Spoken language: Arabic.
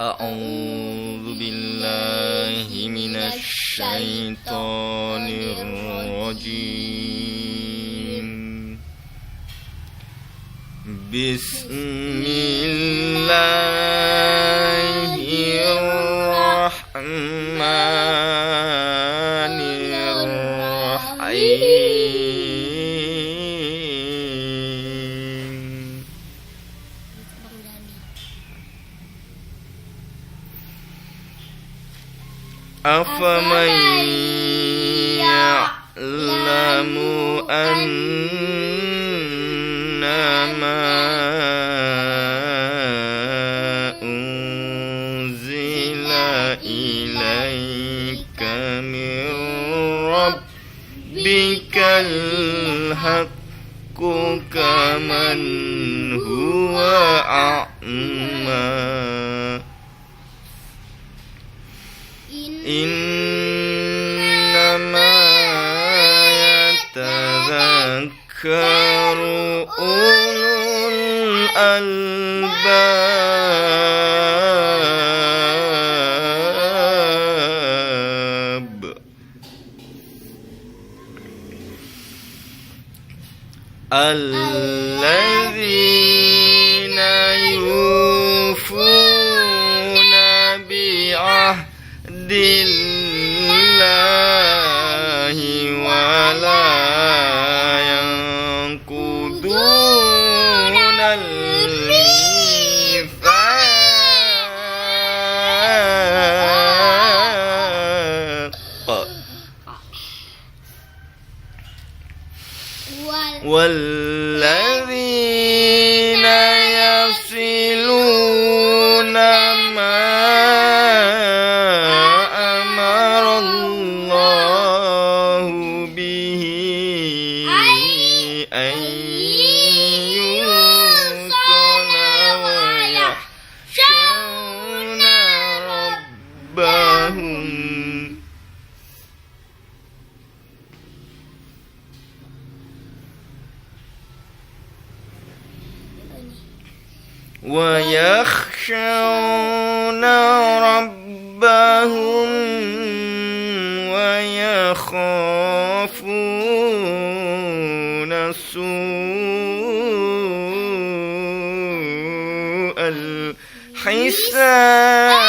أعوذ بالله من الشيطان الرجيم. بسم الله الرحمن الرحيم. أفمن يعلم أنما أنزل إليك من ربك الحق كمن هو أعمى. إنما يتذكر أولو الألباب. الذين يوفون بعهد الله ولا ينقضون الميثاق والذين يصلون ما أمر الله به أن يوصل ويخشون ربهم ويخافون سوء الحساب.